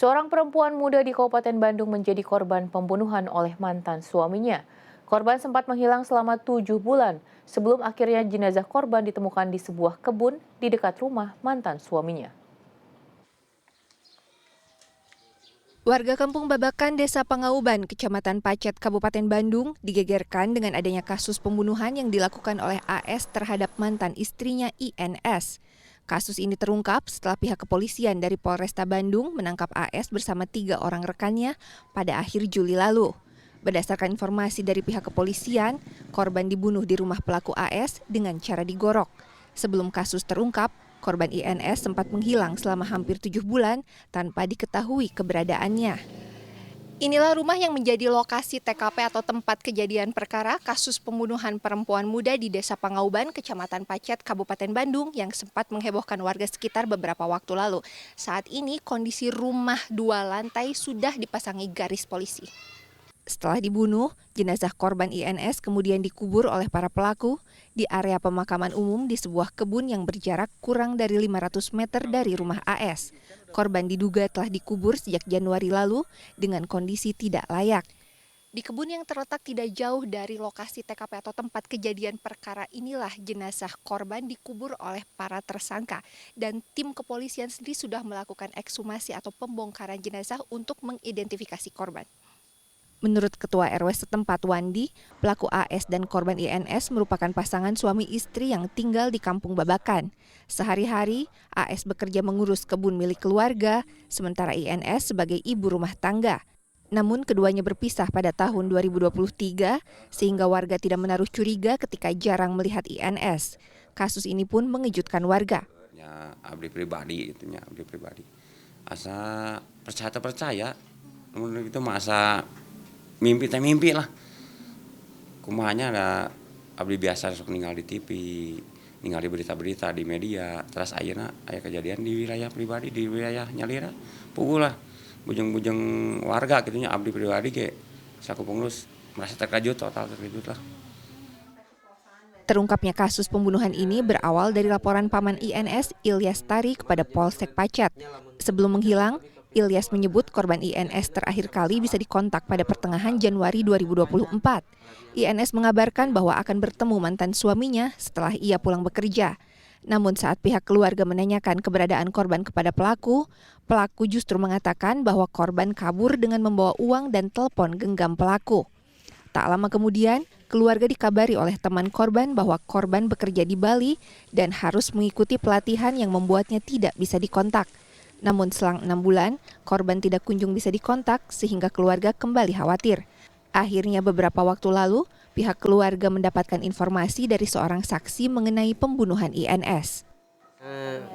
Seorang perempuan muda di Kabupaten Bandung menjadi korban pembunuhan oleh mantan suaminya. Korban sempat menghilang selama 7 bulan sebelum akhirnya jenazah korban ditemukan di sebuah kebun di dekat rumah mantan suaminya. Warga Kampung Babakan, Desa Pangauban, Kecamatan Pacet, Kabupaten Bandung digegerkan dengan adanya kasus pembunuhan yang dilakukan oleh AS terhadap mantan istrinya INS. Kasus ini terungkap setelah pihak kepolisian dari Polresta Bandung menangkap AS bersama 3 orang rekannya pada akhir Juli lalu. Berdasarkan informasi dari pihak kepolisian, korban dibunuh di rumah pelaku AS dengan cara digorok. Sebelum kasus terungkap, korban INS sempat menghilang selama hampir 7 bulan tanpa diketahui keberadaannya. Inilah rumah yang menjadi lokasi TKP atau tempat kejadian perkara kasus pembunuhan perempuan muda di Desa Pangauban, Kecamatan Pacet, Kabupaten Bandung yang sempat menghebohkan warga sekitar beberapa waktu lalu. Saat ini kondisi rumah 2 lantai sudah dipasangi garis polisi. Setelah dibunuh, jenazah korban INS kemudian dikubur oleh para pelaku di area pemakaman umum di sebuah kebun yang berjarak kurang dari 500 meter dari rumah AS. Korban diduga telah dikubur sejak Januari lalu dengan kondisi tidak layak. Di kebun yang terletak tidak jauh dari lokasi TKP atau tempat kejadian perkara inilah jenazah korban dikubur oleh para tersangka. Dan tim kepolisian sendiri sudah melakukan ekshumasi atau pembongkaran jenazah untuk mengidentifikasi korban. Menurut Ketua RW setempat Wandi, pelaku AS dan korban INS merupakan pasangan suami istri yang tinggal di Kampung Babakan. Sehari-hari, AS bekerja mengurus kebun milik keluarga, sementara INS sebagai ibu rumah tangga. Namun keduanya berpisah pada tahun 2023, sehingga warga tidak menaruh curiga ketika jarang melihat INS. Kasus ini pun mengejutkan warga. Ya, abdi pribadi, abdi pribadi. Asa percaya, menurut itu masa mimpi lah. Kumanya ada abdi biasa sok ninggal di TV, ninggal di berita-berita di media. Terus ayeuna aya kejadian di wilayah pribadi, di wilayah nyalira. Pukul lah bujeng-bujeng warga gitunya abdi pribadi ge selaku pengurus merasa total terkejut lah. Terungkapnya kasus pembunuhan ini berawal dari laporan paman INS Ilyas Tari kepada Polsek Pacet. Sebelum menghilang, Ilyas menyebut korban INS terakhir kali bisa dikontak pada pertengahan Januari 2024. INS mengabarkan bahwa akan bertemu mantan suaminya setelah ia pulang bekerja. Namun saat pihak keluarga menanyakan keberadaan korban kepada pelaku justru mengatakan bahwa korban kabur dengan membawa uang dan telepon genggam pelaku. Tak lama kemudian, keluarga dikabari oleh teman korban bahwa korban bekerja di Bali dan harus mengikuti pelatihan yang membuatnya tidak bisa dikontak. Namun selang 6 bulan, korban tidak kunjung bisa dikontak sehingga keluarga kembali khawatir. Akhirnya beberapa waktu lalu, pihak keluarga mendapatkan informasi dari seorang saksi mengenai pembunuhan INS.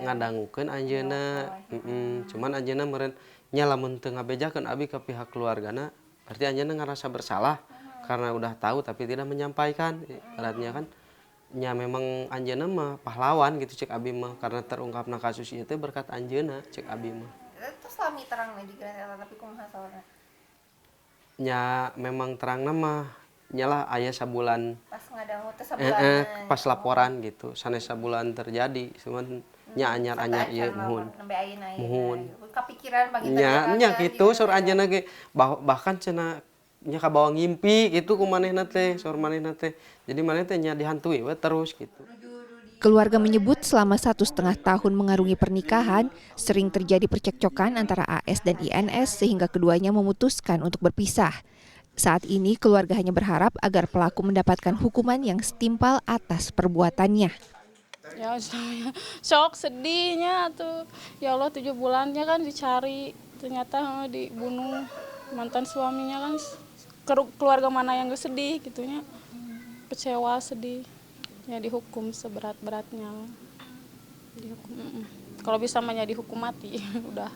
Ngadangukeun anjeunna, cuman anjeunna meureun nya lamun teu ngabejakeun abi ka pihak keluargana, berarti anjeunna ngarasa bersalah karena udah tahu tapi tidak menyampaikan. Ibaratnya kan nya memang anjeunna mah pahlawan gitu cek abi mah karena terungkapna kasus ieu teh berkat anjeunna cek abi mah. Terus lami terang di gara tapi kumaha salahna? Nya memang terangna mah nyalah aya sabulan Pas ngadangu teh sabulan. pas laporan gitu sanes sabulan terjadi cuman nya anyar-anyar ieu muhun. Muhun. Kepikiran bagi Nya gitu saur anjeunna ge bahkan cenah nya kabawa ngimpi gitu ku manehna teh saur manehna teh. Jadi maneh teh nya dihantui we terus gitu. Keluarga menyebut selama 1,5 tahun mengarungi pernikahan, sering terjadi percekcokan antara AS dan INS sehingga keduanya memutuskan untuk berpisah. Saat ini keluarga hanya berharap agar pelaku mendapatkan hukuman yang setimpal atas perbuatannya. Ya saya shock sedihnya tuh. Ya Allah 7 bulannya kan dicari, ternyata dibunuh mantan suaminya kan. Keluarga mana yang gak sedih gitunya. Kecewa, sedih. Ya dihukum seberat-beratnya. Dihukum. Kalau bisa mah ya dihukum mati udah.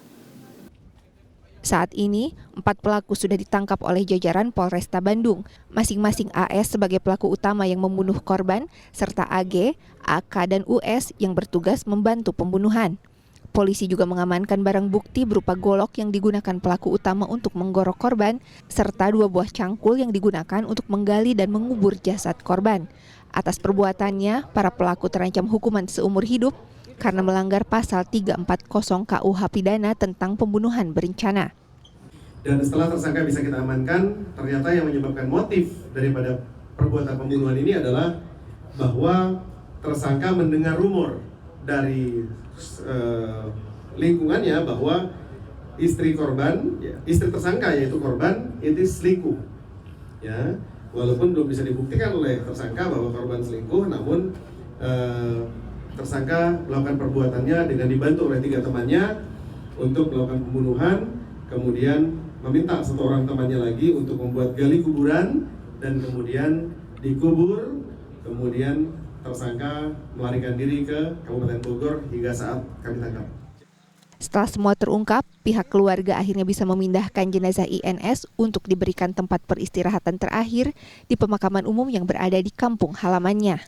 Saat ini, 4 pelaku sudah ditangkap oleh jajaran Polresta Bandung. Masing-masing AS sebagai pelaku utama yang membunuh korban, serta AG, AK, dan US yang bertugas membantu pembunuhan. Polisi juga mengamankan barang bukti berupa golok yang digunakan pelaku utama untuk menggorok korban, serta 2 buah cangkul yang digunakan untuk menggali dan mengubur jasad korban. Atas perbuatannya, para pelaku terancam hukuman seumur hidup, karena melanggar pasal 340 KUH pidana tentang pembunuhan berencana. Dan setelah tersangka bisa kita amankan, ternyata yang menyebabkan motif daripada perbuatan pembunuhan ini adalah bahwa tersangka mendengar rumor dari lingkungannya bahwa istri korban, istri tersangka yaitu korban itu selingkuh. Ya, walaupun belum bisa dibuktikan oleh tersangka bahwa korban selingkuh, namun tersangka melakukan perbuatannya dengan dibantu oleh 3 temannya untuk melakukan pembunuhan, kemudian meminta 1 orang temannya lagi untuk membuat gali kuburan dan kemudian dikubur, kemudian tersangka melarikan diri ke Kabupaten Bogor hingga saat kami tangkap. Setelah semua terungkap, pihak keluarga akhirnya bisa memindahkan jenazah INS untuk diberikan tempat peristirahatan terakhir di pemakaman umum yang berada di kampung halamannya.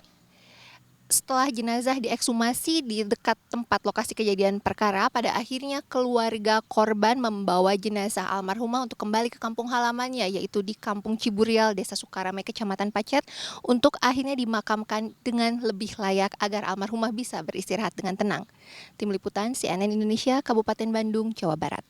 Setelah jenazah diekshumasi di dekat tempat lokasi kejadian perkara, pada akhirnya keluarga korban membawa jenazah almarhumah untuk kembali ke kampung halamannya, yaitu di Kampung Ciburial, Desa Sukaramai, Kecamatan Pacet, untuk akhirnya dimakamkan dengan lebih layak agar almarhumah bisa beristirahat dengan tenang. Tim Liputan CNN Indonesia, Kabupaten Bandung, Jawa Barat.